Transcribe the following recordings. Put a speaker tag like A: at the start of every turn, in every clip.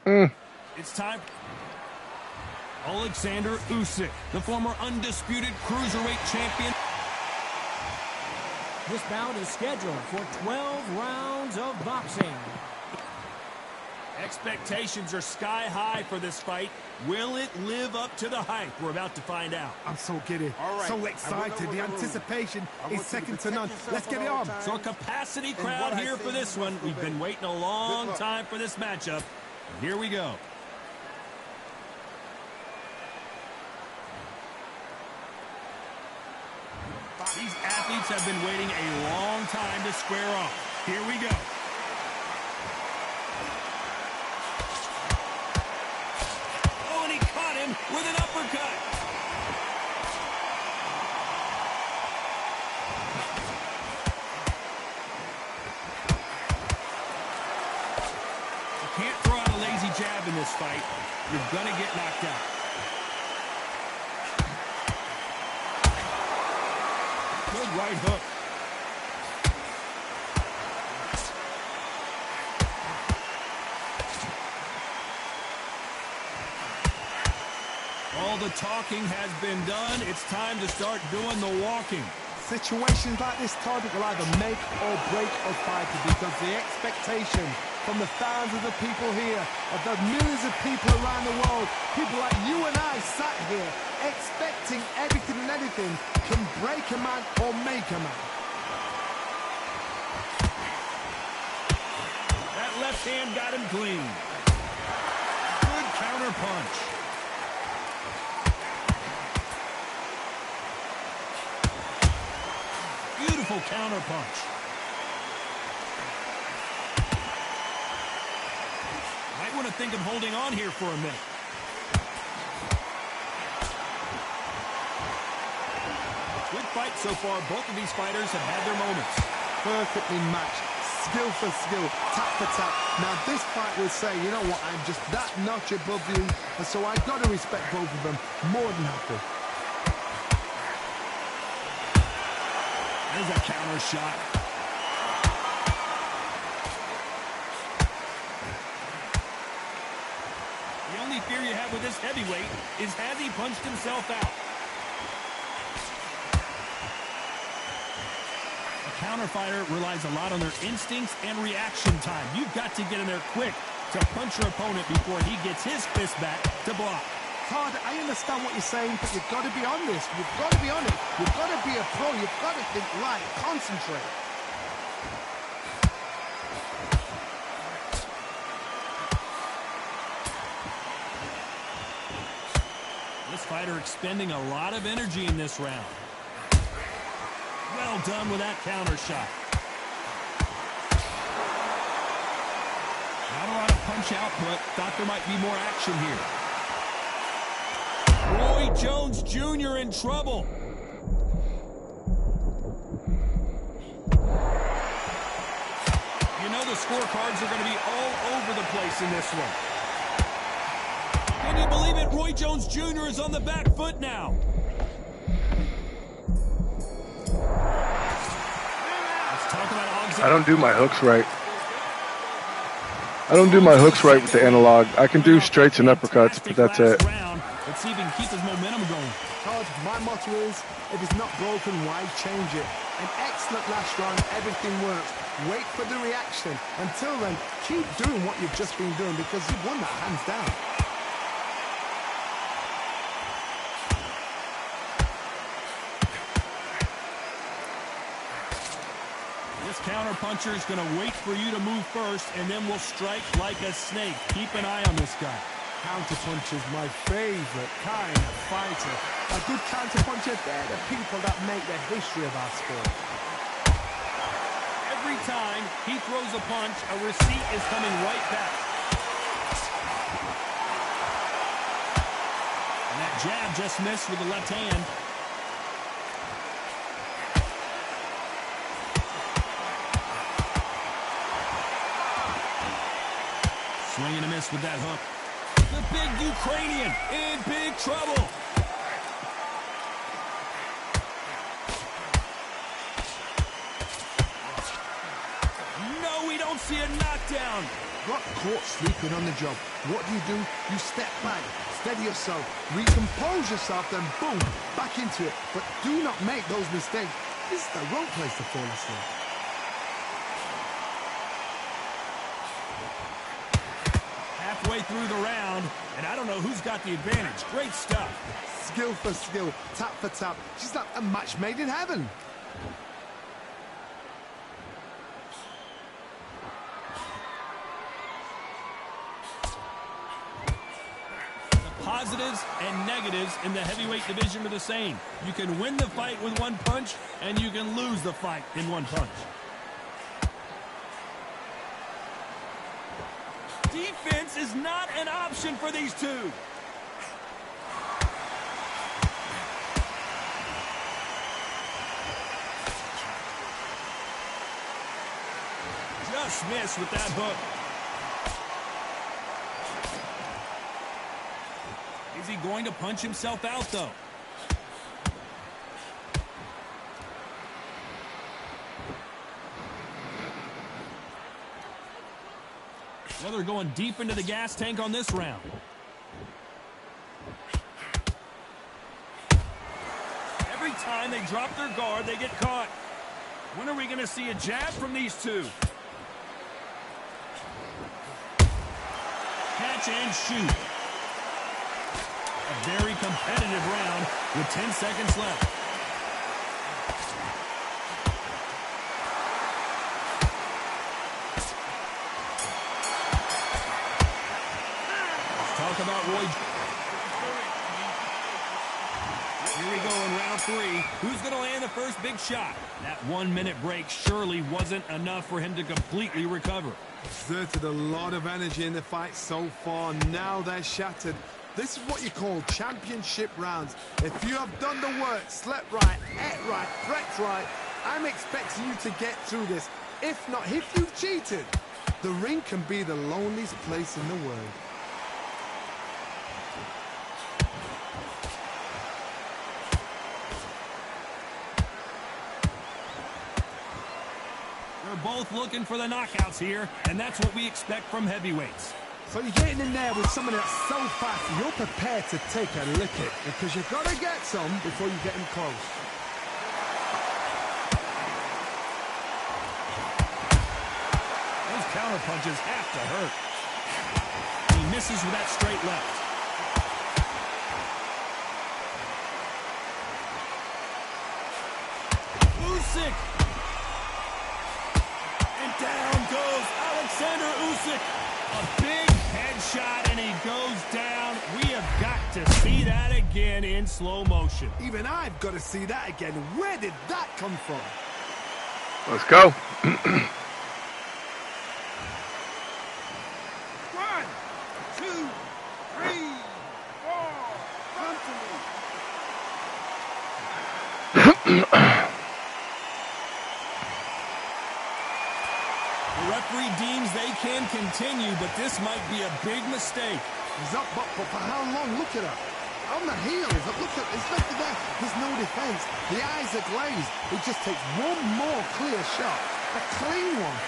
A: It's time. Alexander Usyk, the former undisputed cruiserweight champion.
B: This bout is scheduled for 12 rounds of boxing.
A: Expectations are sky high for this fight. Will it live up to the hype? We're about to find out.
C: I'm so giddy, so excited. The anticipation is second to none. Let's get it on.
A: So a capacity crowd here for this one. We've been waiting a long time for this matchup. Here we go. These athletes have been waiting a long time to square off. Here we go. Oh, and he caught him with an uppercut. You can't throw out a lazy jab in this fight. You're going to get knocked out. Good right hook. All the talking has been done. It's time to start doing the walking.
C: Situations like this, Todd, will either make or break a fighter because the expectation from the thousands of people here, of the millions of people around the world, people like you and I sat here expecting everything and anything can break a man or make a man.
A: That left hand got him clean. Good counter punch. Beautiful counter punch. Might want to think of holding on here for a minute. Good fight so far. Both of these fighters have had their moments.
C: Perfectly matched, skill for skill, tap for tap. Now this fight will say, you know what, I'm just that notch above you, and so I've got to respect both of them more than happy.
A: There's a counter shot. The only fear you have with this heavyweight is has he punched himself out? A counter fighter relies a lot on their instincts and reaction time. You've got to get in there quick to punch your opponent before he gets his fist back to block.
C: Todd, I understand what you're saying, but you've got to be honest. You've got to be on it. You've got to be a pro. You've got to think right. Concentrate.
A: This fighter expending a lot of energy in this round. Well done with that counter shot. Not a lot of punch output. Thought there might be more action here. Roy Jones Jr. in trouble. You know the scorecards are going to be all over the place in this one. Can you believe it? Roy Jones Jr. is on the back foot now. Let's talk about
D: I don't do my hooks right. I don't do my hooks right with the analog. I can do straights and uppercuts, but that's it.
A: Let's see if he can keep his momentum going.
C: Todd, my motto is, if it's not broken, why change it? An excellent last round, everything works. Wait for the reaction. Until then, keep doing what you've just been doing because you've won that hands down.
A: This counter-puncher is going to wait for you to move first, and then will strike like a snake. Keep an eye on this guy.
C: Counter-puncher is my favorite kind of fighter. A good counter-puncher, they're the people that make the history of our sport.
A: Every time he throws a punch, a receipt is coming right back. And that jab just missed with the left hand. Swing and a miss with that hook. The big Ukrainian in big trouble. No, we don't see a knockdown.
C: got caught sleeping on the job. What do? You step back, steady yourself, recompose yourself, then boom, back into it. But do not make those mistakes. This is the wrong place to fall asleep.
A: Halfway through the round, and I don't know who's got the advantage. Great stuff.
C: Skill for skill, tap for tap. She's like a match made in heaven.
A: Positives and negatives in the heavyweight division are the same. You can win the fight with one punch, and you can lose the fight in one punch. Defense is not an option for these two. Just missed with that hook. Is he going to punch himself out, though? Well, they're going deep into the gas tank on this round. Every time they drop their guard, they get caught. When are we going to see a jab from these two? Catch and shoot. A very competitive round with 10 seconds left. Let's talk about Roy. Here we go in round 3. Who's going to land the first big shot? That 1-minute break surely wasn't enough for him to completely recover.
C: Exerted a lot of energy in the fight so far. Now they're shattered. This is what you call championship rounds. If you have done the work, slept right, ate right, prepped right, I'm expecting you to get through this. If not, if you've cheated, the ring can be the loneliest place in the world.
A: They're both looking for the knockouts here, and that's what we expect from heavyweights.
C: So you're getting in there with someone that's so fast, you're prepared to take a lick it, because you've got to get some before you get him close.
A: Those counter punches have to hurt. He misses with that straight left. Usyk. And down goes Alexander Usyk. A big headshot, and he goes down. We have got to see that again in slow motion.
C: Even I've got to see that again. Where did that come from?
D: Let's go.
C: 1, 2, 3, 4, come to me.
A: The referee deems they can continue, but this might be a big mistake.
C: He's up, but for how long? Look at her. On the heel. Look at it's left there. There's no defense. The eyes are glazed. It just takes one more clear shot. A clean one.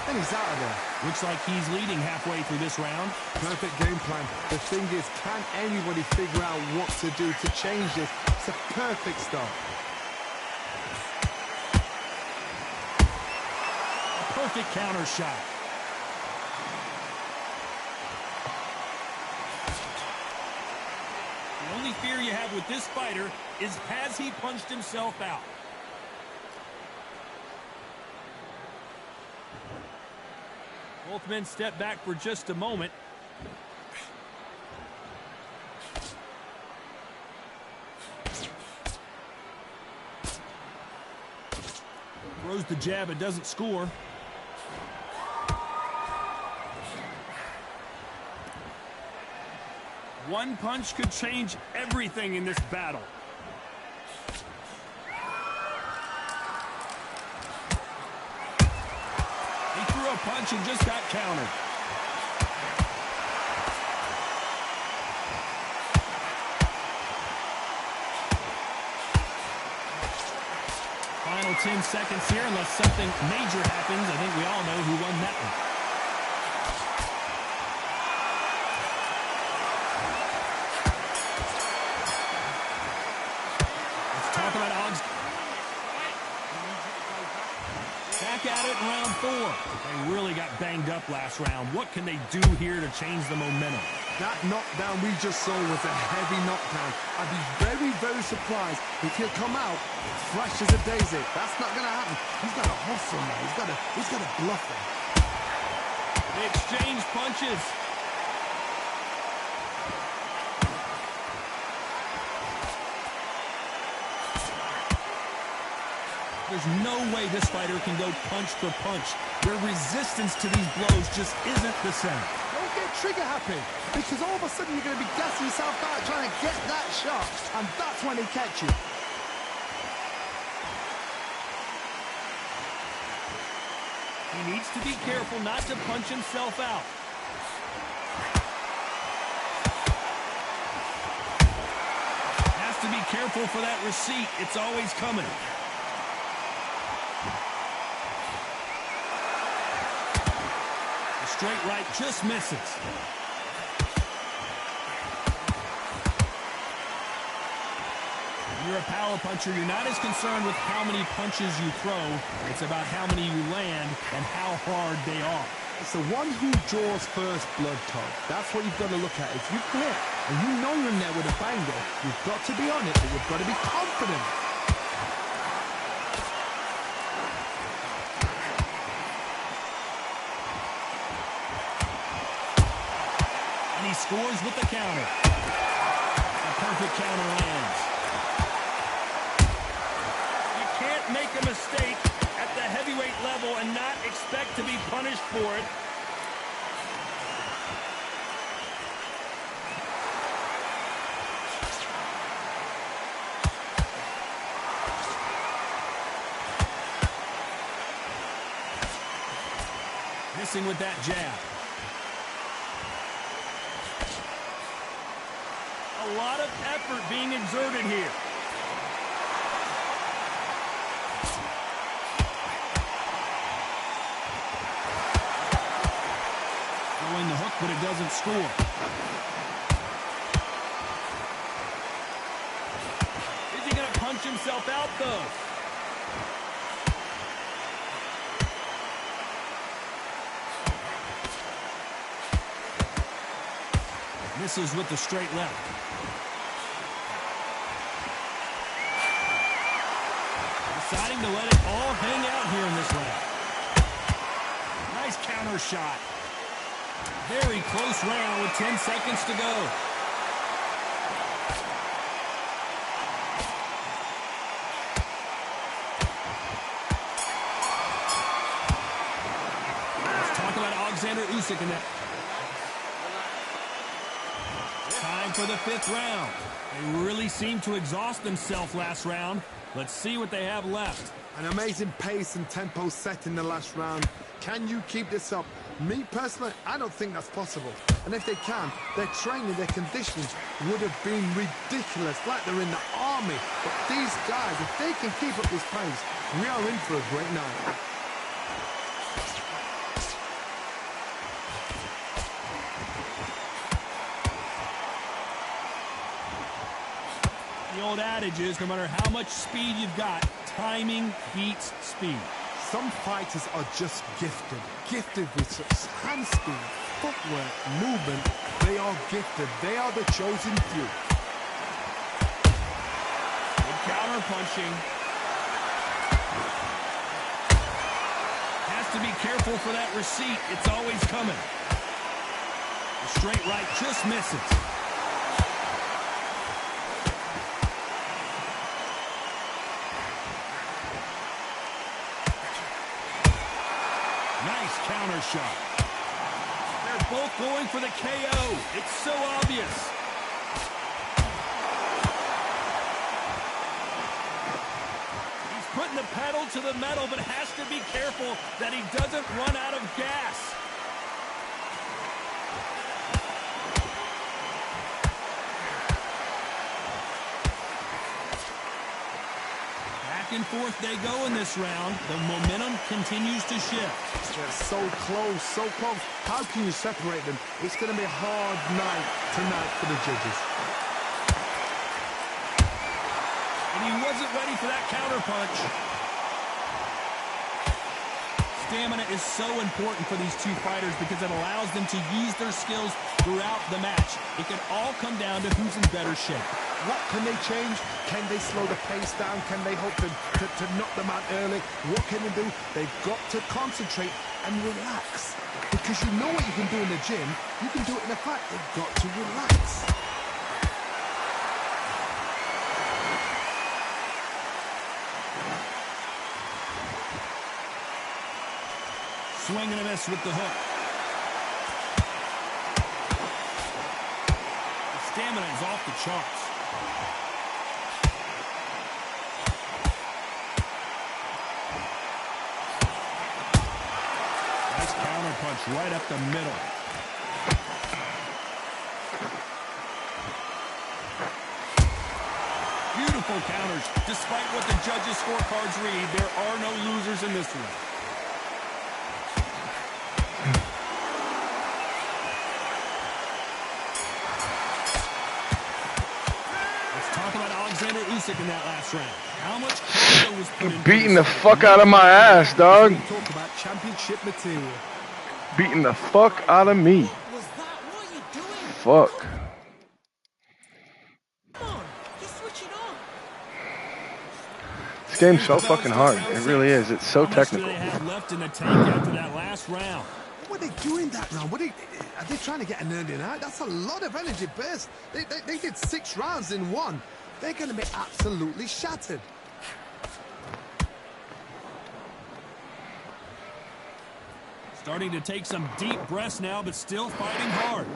C: And he's out of there.
A: Looks like he's leading halfway through this round.
C: Perfect game plan. The thing is, can anybody figure out what to do to change this? It's a perfect start.
A: Perfect counter shot. The only fear you have with this fighter is, has he punched himself out? Both men step back for just a moment. Throws the jab, it doesn't score. One punch could change everything in this battle. He threw a punch and just got countered. Final 10 seconds here, unless something major happens. I think we all know who won that one. at it in round 4. They really got banged up last round. What can they do here to change the momentum?
C: That knockdown we just saw was a heavy knockdown. I'd be very, very surprised if he'll come out fresh as a daisy. That's not going to happen. He's got to hustle now. He's got to bluff him.
A: They exchange punches. There's no way this fighter can go punch for punch. Their resistance to these blows just isn't the same.
C: Don't get trigger happy, because all of a sudden you're going to be gassing yourself out trying to get that shot, and that's when he catch you.
A: He needs to be careful not to punch himself out. Has to be careful for that receipt. It's always coming. The straight right just misses. When you're a power puncher, you're not as concerned with how many punches you throw. It's about how many you land and how hard they are.
C: It's the one who draws first blood, Todd. That's what you've got to look at. If you hit and you know you're in there with a banger, you've got to be on it, but you've got to be confident.
A: And he scores with the counter. A perfect counter lands. Make a mistake at the heavyweight level and not expect to be punished for it. Missing with that jab. A lot of effort being exerted here. The hook, but it doesn't score. Is he going to punch himself out, though? Misses with the straight left. Deciding to let it all hang out here in this round. Nice counter shot. Very close round with 10 seconds to go. Let's talk about Alexander Usyk in that. Time for the 5th round. They really seemed to exhaust themselves last round. Let's see what they have left.
C: An amazing pace and tempo set in the last round. Can you keep this up? Me, personally, I don't think that's possible. And if they can, their training, their conditioning would have been ridiculous, like they're in the army. But these guys, if they can keep up this pace, we are in for a great night.
A: The old adage is, no matter how much speed you've got, timing beats speed.
C: Some fighters are just gifted with such hand speed, footwork, movement. They are gifted. They are the chosen few.
A: Good counter punching. Has to be careful for that receipt. It's always coming. The straight right just misses. Nice counter shot. They're both going for the KO. It's so obvious. He's putting the pedal to the metal, but has to be careful that he doesn't run out of gas. Back and forth they go in this round. The momentum continues to shift.
C: They're so close, so close. How can you separate them? It's going to be a hard night tonight for the judges.
A: And he wasn't ready for that counter punch. Stamina is so important for these two fighters because it allows them to use their skills throughout the match. It can all come down to who's in better shape.
C: What can they change? Can they slow the pace down? Can they hope to knock them out early? What can they do? They've got to concentrate and relax. Because you know what you can do in the gym, you can do it in a fight. They've got to relax.
A: Swing and a miss with the hook. The stamina is off the charts. Nice counter punch right up the middle. Beautiful counters. Despite what the judges' scorecards read, there are no losers in this one. In that last round. How much cardio was put into
D: beating the fuck out of my ass, dog.
C: Talk about championship material.
D: Beating the fuck out of me.
B: What was that? What are you doing?
D: Fuck.
B: Come on, just switch it on.
D: This game's so fucking hard. It really is. It's so technical.
A: How much do they have left in the tank after that last round?
C: What are they doing that round? Are they trying to get an early night? That's a lot of energy burst. They did 6 rounds in one. They're going to be absolutely shattered.
A: Starting to take some deep breaths now, but still fighting hard.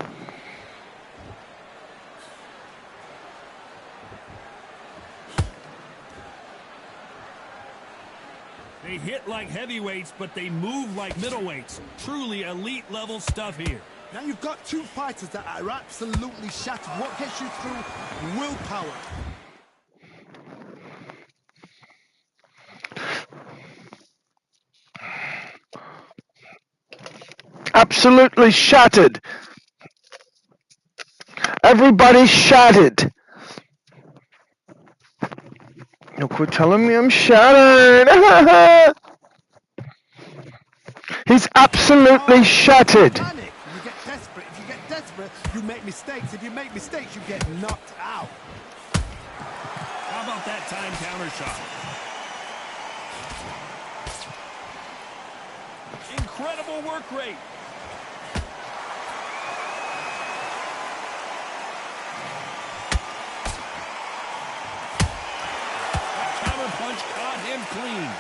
A: They hit like heavyweights, but they move like middleweights. Truly elite level stuff here.
C: Now you've got 2 fighters that are absolutely shattered. What gets you through? Willpower.
D: Absolutely shattered. Everybody's shattered. No, quit telling me I'm shattered. He's absolutely shattered.
C: You get desperate. If you get desperate, you make mistakes. If you make mistakes, you get knocked out.
A: How about that time counter shot? Incredible work rate. Punch caught him clean.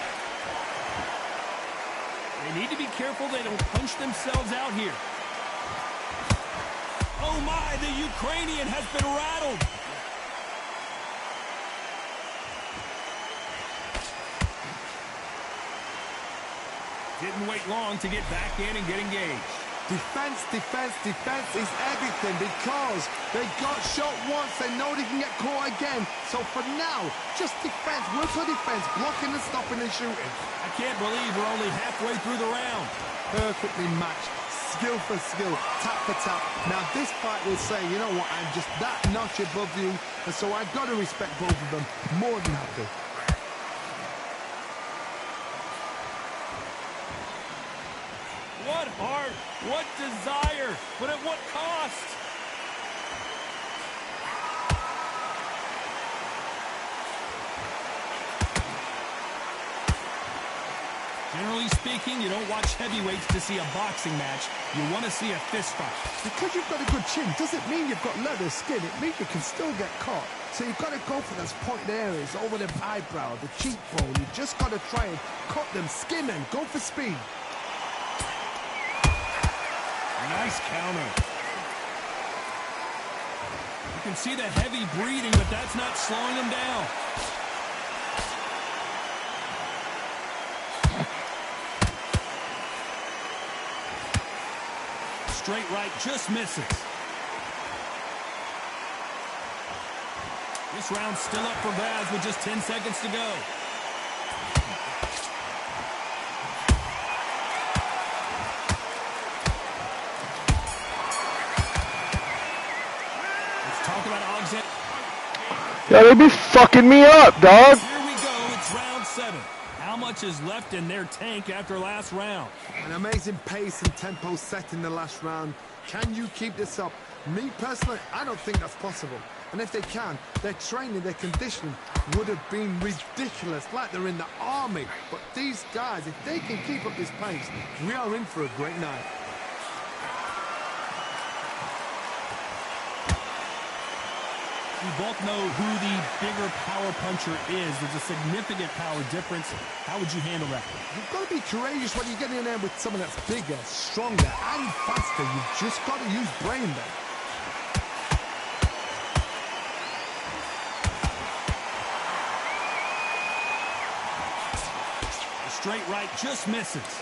A: They need to be careful they don't punch themselves out here. Oh my, the Ukrainian has been rattled. Didn't wait long to get back in and get engaged.
C: Defense is everything because they got shot once. They know they can get caught again. So for now, just defense, work on defense, blocking and stopping and shooting.
A: I can't believe we're only halfway through the round.
C: Perfectly matched, skill for skill, tap for tap. Now this fight will say, you know what, I'm just that notch above you, and so I've got to respect both of them more than happy.
A: What heart, what desire, but at what cost? Generally speaking, you don't watch heavyweights to see a boxing match. You want to see a fist fight.
C: Because you've got a good chin doesn't mean you've got leather skin. It means you can still get caught. So you've got to go for those pointed areas over the eyebrow, the cheekbone. You just got to try and cut them, skim them, go for speed.
A: Nice counter. You can see the heavy breathing, but that's not slowing him down. Straight right just misses. This round's still up for grabs with just 10 seconds to go.
D: Yeah, they be fucking me up, dog.
A: Here we go. It's round 7. how much is left in their tank after last round.
C: An amazing pace and tempo set in the last round. Can you keep this up? Me personally, I don't think that's possible. And if they can, their training, their conditioning would have been ridiculous, like they're in the army. But these guys, if they can keep up this pace, we are in for a great night.
A: We both know who the bigger power puncher is. There's a significant power difference. How would you handle that?
C: You've got to be courageous when you get in there with someone that's bigger, stronger, and faster. You've just got to use brain there.
A: The straight right just misses.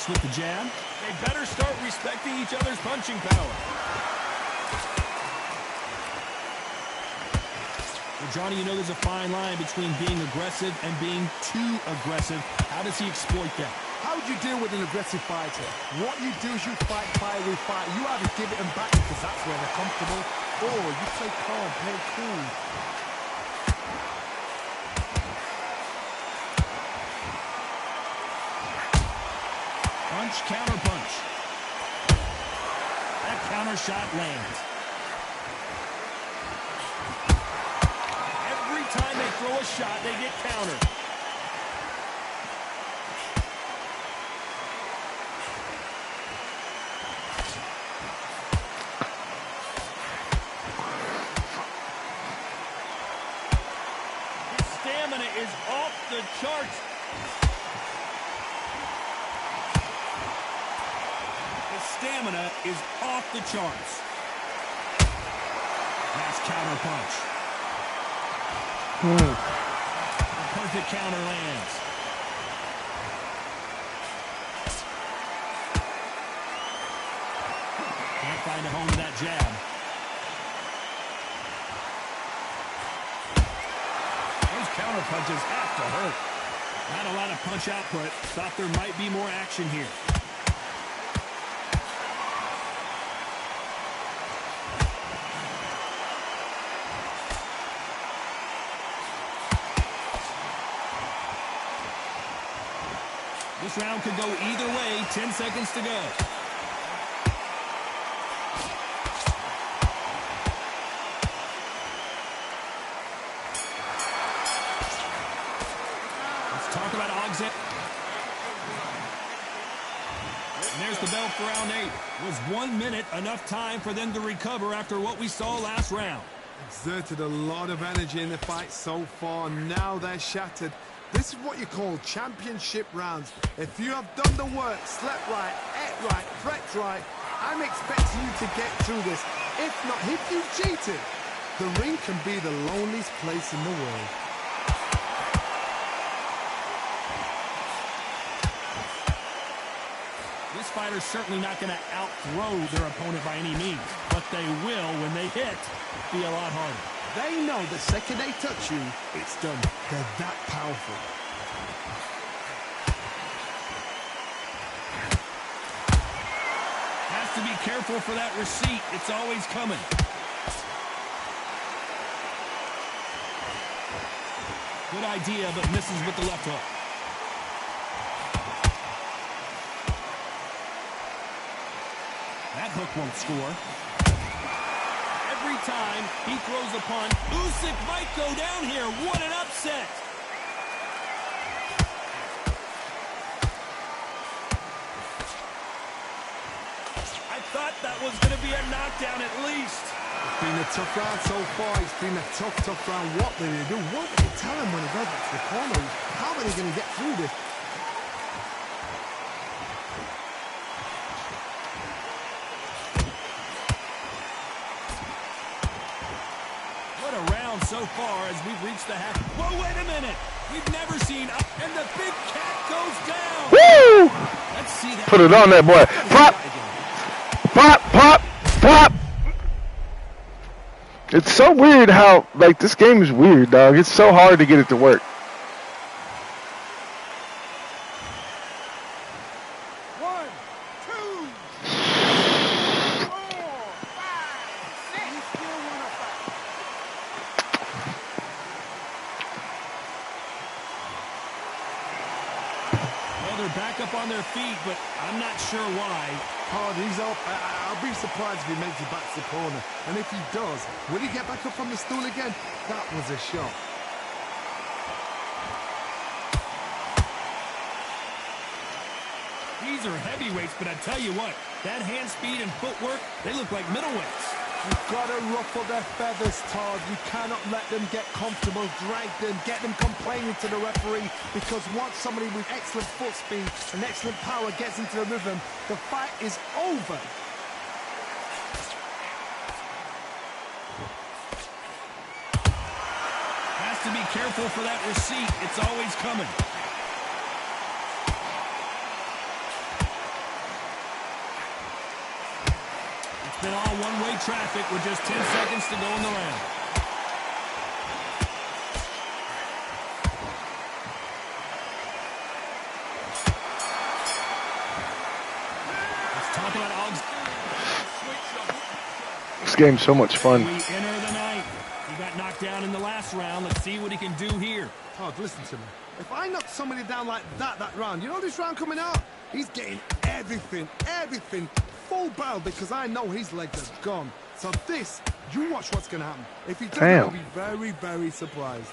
A: With the jab. They better start respecting each other's punching power. Well, Johnny, you know there's a fine line between being aggressive and being too aggressive. How does he exploit that?
C: How would you deal with an aggressive fighter? What you do is you fight fire with fire. You either give it them back because that's where they're comfortable, or you play calm, play cool.
A: Punch, counter punch. That counter shot lands. Every time they throw a shot, they get countered. His stamina is off the charts. Stamina is off the charts. Nice counter punch. A perfect counter lands. Can't find a home with that jab. Those counter punches have to hurt. Not a lot of punch output. Thought there might be more action here. This round could go either way. 10 seconds to go. Let's talk about auxiliary. And there's the bell for round 8. Was 1 minute enough time for them to recover after what we saw last round?
C: Exerted a lot of energy in the fight so far. Now they're shattered. This is what you call championship rounds. If you have done the work, slept right, ate right, prepped right, I'm expecting you to get through this. If not, if you've cheated, the ring can be the loneliest place in the world.
A: This fighter's certainly not going to outthrow their opponent by any means, but they will, when they hit, be a lot harder.
C: They know the second they touch you, it's done. They're that powerful.
A: Has to be careful for that receipt. It's always coming. Good idea, but misses with the left hook. That hook won't score. Every time he throws a punch, Usyk might go down here. What an upset! I thought that was going to be a knockdown at least.
C: It's been a tough round so far. It's been a tough round. What do they do? What do they tell them when they go back to the corner? How are they going to get through this?
A: So far as we've reached the half. Whoa, wait a minute. We've never seen and the big cat goes down.
D: Woo!
A: Let's see that.
D: Put it on that boy. Pop! Pop, pop, pop! It's so weird how, like, this game is weird, dog. It's so hard to get it to work.
A: are back up on their feet, but I'm not sure why.
C: Todd, he's up. I'll be surprised if he makes it back to the corner. And if he does, will he get back up on the stool again? That was a shot.
A: These are heavyweights, but I tell you what, that hand speed and footwork, they look like middleweights.
C: You've got to ruffle their feathers, Todd. You cannot let them get comfortable, drag them, get them complaining to the referee, because once somebody with excellent foot speed and excellent power gets into the rhythm, the fight is over.
A: Has to be careful for that receipt. It's always coming. Been all one-way traffic with just 10 seconds to go in the round. Let's talk about Oggs.
D: This game's so much fun.
A: We enter the ninth. He got knocked down in the last round. Let's see what he can do here.
C: Todd, listen to me. If I knock somebody down like that round, you know this round coming out? He's getting everything, full barrel, because I know his legs are gone. So this, you watch what's going to happen. If he does, I'll be very, very surprised.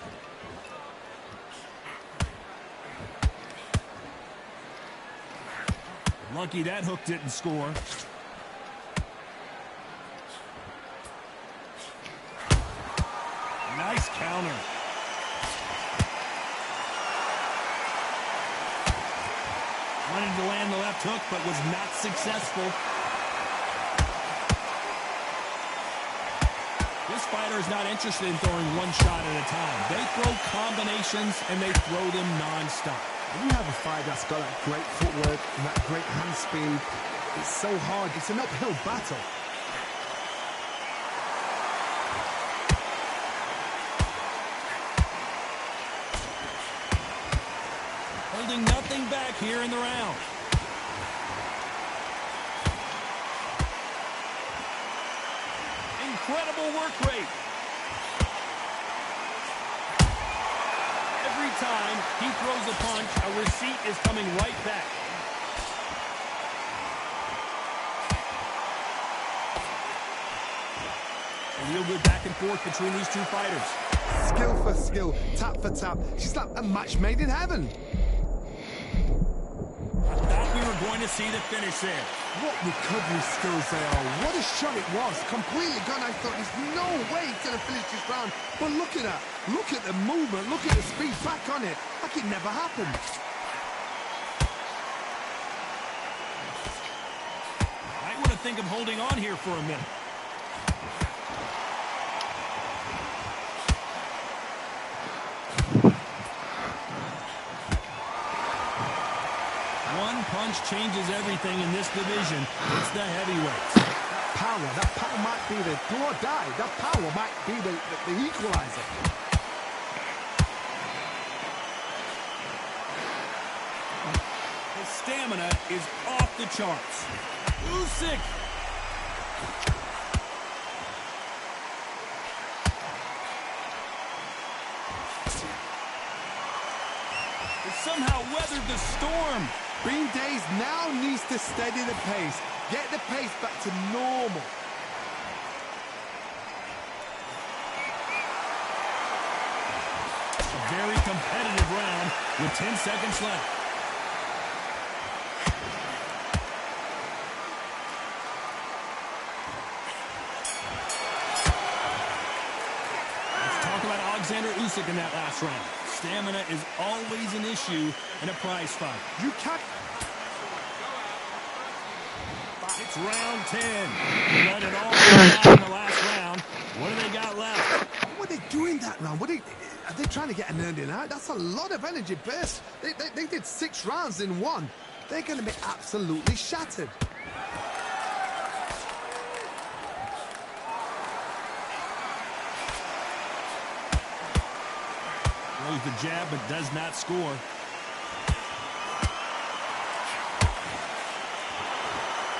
A: Lucky that hook didn't score. Nice counter. Wanted to land the left hook, but was not successful. This fighter is not interested in throwing one shot at a time. They throw combinations, and they throw them non-stop.
C: When you have a fighter that's got that great footwork and that great hand speed, it's so hard. It's an uphill battle.
A: Holding nothing back here in the round. Incredible work rate. Every time he throws a punch, a receipt is coming right back. A real good back and forth between these two fighters.
C: Skill for skill, tap for tap. She's like a match made in heaven.
A: I thought we were going to see the finish there.
C: What recovery skills they are. What a shot it was. Completely gone. I thought there's no way he's going to finish this round. But look at that. Look at the movement. Look at the speed back on it. Like it never happened.
A: Might want to think of holding on here for a minute. One punch changes everything in this division. It's the heavyweights.
C: That power might be the do or die. That power might be the equalizer.
A: His stamina is off the charts. Usyk. He somehow weathered the storm.
C: Bean Days now needs to steady the pace. Get the pace back to normal.
A: A very competitive round with 10 seconds left. Let's talk about Alexander Usyk in that last round. Stamina is always an issue in a prize fight.
C: You can't.
A: It's round 10. They let it all go out in the last round. What do they got left?
C: What are they doing that round? Are they trying to get an earning out? That's a lot of energy burst. They did 6 rounds in one. They're going to be absolutely shattered.
A: Throws the jab, but does not score.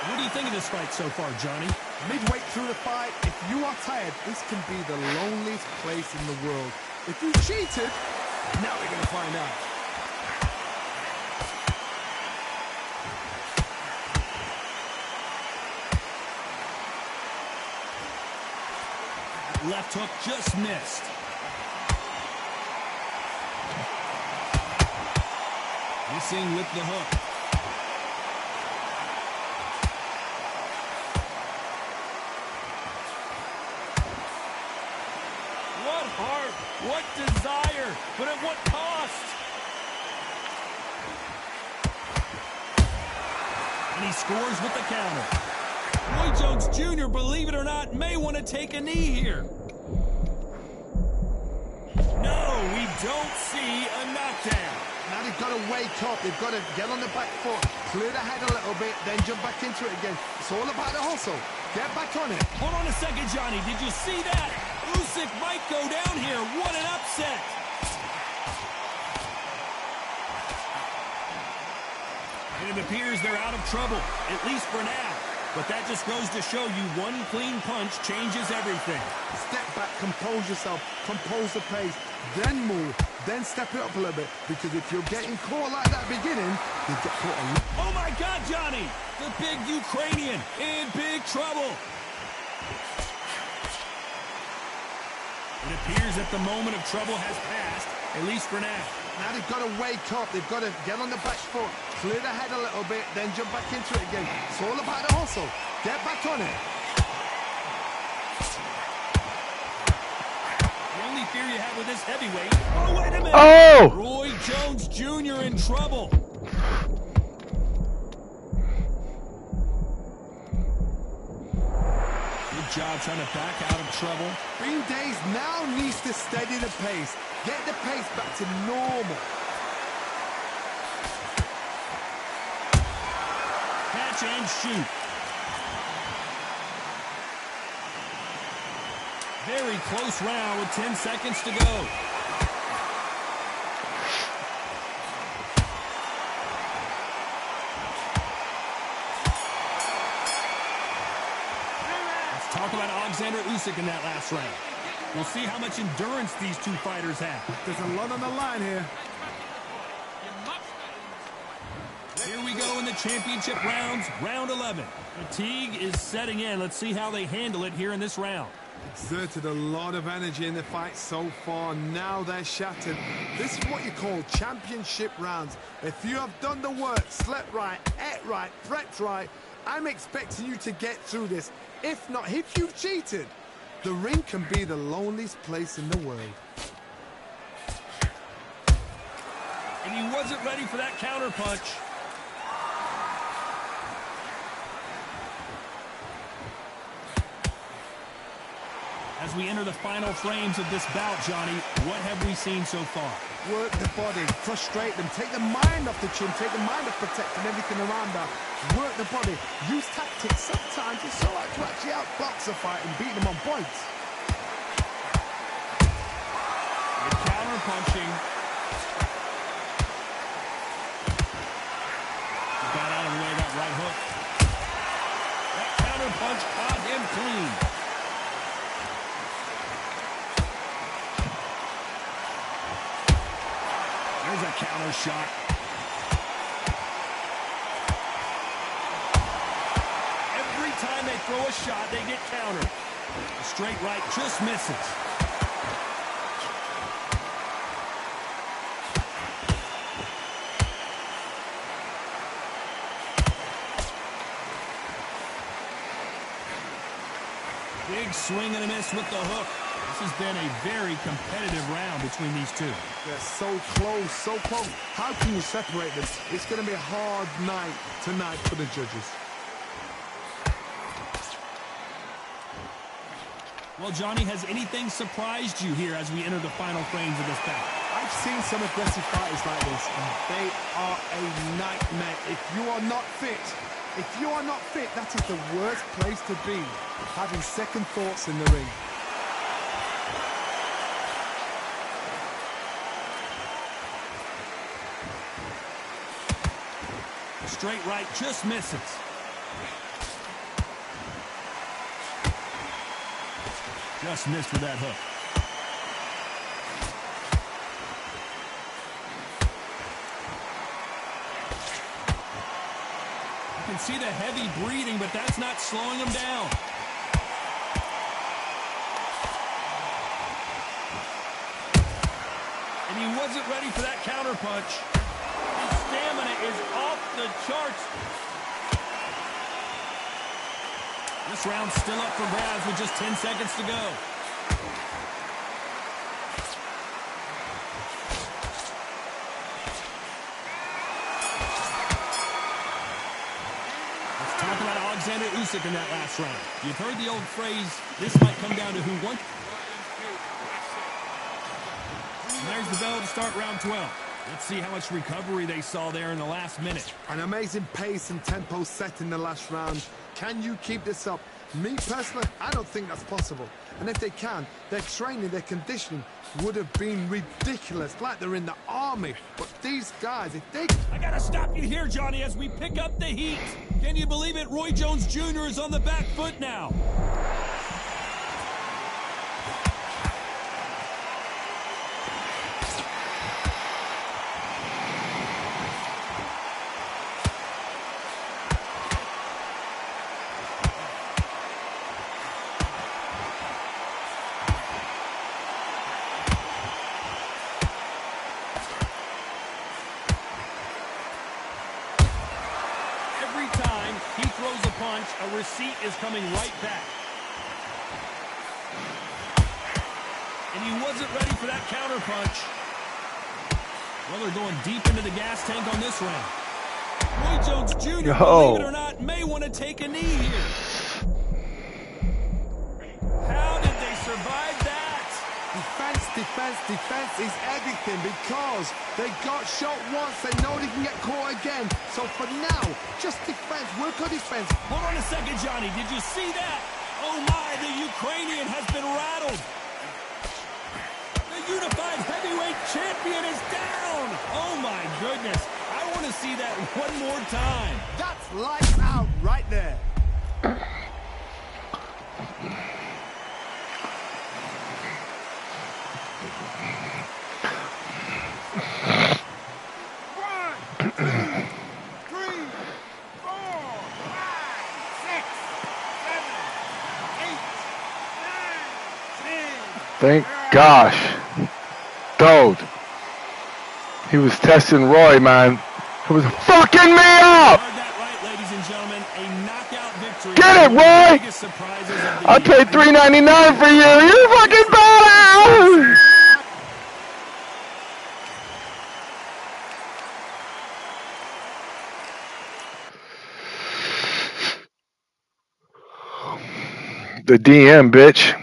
A: What do you think of this fight so far, Johnny?
C: Midway through the fight, if you are tired, this can be the loneliest place in the world. If you cheated, now we're going to find out.
A: Left hook just missed. Missing with the hook. What heart, what desire, but at what cost? And he scores with the counter. Roy Jones Jr., believe it or not, may want to take a knee here. No, we don't see a knockdown.
C: Now they've got to wake up. They've got to get on the back foot, clear the head a little bit, then jump back into it again. It's all about the hustle. Get back on it.
A: Hold on a second, Johnny. Did you see that? Usyk might go down here. What an upset. And it appears they're out of trouble, at least for now. But that just goes to show you one clean punch changes everything.
C: Step back, compose yourself, compose the pace, then move, then step it up a little bit. Because if you're getting caught like that beginning, you get caught a lot.
A: Oh my God, Johnny! The big Ukrainian in big trouble. It appears that the moment of trouble has passed, at least for now.
C: Now they've got to wake up. They've got to get on the back foot, clear the head a little bit, then jump back into it again. It's all about the hustle. Get back on it.
A: The only fear you have with this heavyweight... Oh, wait a minute!
D: Oh!
A: Roy Jones Jr. in trouble. Good job trying to back out of trouble.
C: Green Days now needs to steady the pace. Get the pace back to normal.
A: Catch and shoot. Very close round with 10 seconds to go. Let's talk about Alexander Usyk in that last round. We'll see how much endurance these two fighters have.
C: There's a lot on the line here.
A: Here we go in the championship rounds, round 11. Fatigue is setting in. Let's see how they handle it here in this round.
C: Exerted a lot of energy in the fight so far. Now they're shattered. This is what you call championship rounds. If you have done the work, slept right, ate right, prepped right, I'm expecting you to get through this. If not, if you've cheated, the ring can be the loneliest place in the world.
A: And he wasn't ready for that counter punch. As we enter the final frames of this bout, Johnny, what have we seen so far?
C: Work the body, frustrate them, take the mind off the chin, take the mind off protecting everything around that. Work the body, use tactics. Sometimes it's so hard to actually outbox a fight and beat them on points.
A: The counter punching. He got out of the way of that right hook. That counter punch caught him clean. There's a counter shot. Every time they throw a shot, they get countered. The straight right just misses. Big swing and a miss with the hook. This has been a very competitive round between these two.
C: They're so close, so close. How can you separate them? It's going to be a hard night tonight for the judges.
A: Well, Johnny, has anything surprised you here as we enter the final frames of this bout?
C: I've seen some aggressive fighters like this, and they are a nightmare. If you are not fit, that is the worst place to be, having second thoughts in the ring.
A: Straight right just misses. Just missed with that hook. You can see the heavy breathing, but that's not slowing him down. wasn't ready for that counter punch. His stamina is off the charts. This round's still up for grabs with just 10 seconds to go. Let's talk about Alexander Usyk in that last round. You've heard the old phrase, this might come down to who won. And there's the bell to start round 12. Let's see how much recovery they saw there in the last minute.
C: An amazing pace and tempo set in the last round. Can you keep this up? Me, personally, I don't think that's possible. And if they can, their training, their conditioning would have been ridiculous, like they're in the army. But these guys, if they...
A: I gotta stop you here, Johnny, as we pick up the heat. Can you believe it? Roy Jones Jr. is on the back foot now. He throws a punch, a receipt is coming right back. And he wasn't ready for that counter punch. Well, they're going deep into the gas tank on this round. Roy Jones Jr., believe it or not, may want to take a knee here. How did they survive that?
C: Defense is everything because they got shot once. They know they can get caught again. So for now, just defense. Work on defense.
A: Hold on a second, Johnny. Did you see that? Oh, my. The Ukrainian has been rattled. The unified heavyweight champion is down. Oh, my goodness. I want to see that one more time.
C: That's lights out right there.
D: Thank gosh. Dude. He was testing Roy, man. He was fucking me up!
A: Heard that right, ladies and gentlemen. A knockout victory.
D: Get it, Roy! I paid $3.99 for you. You're fucking badass! The DM, bitch.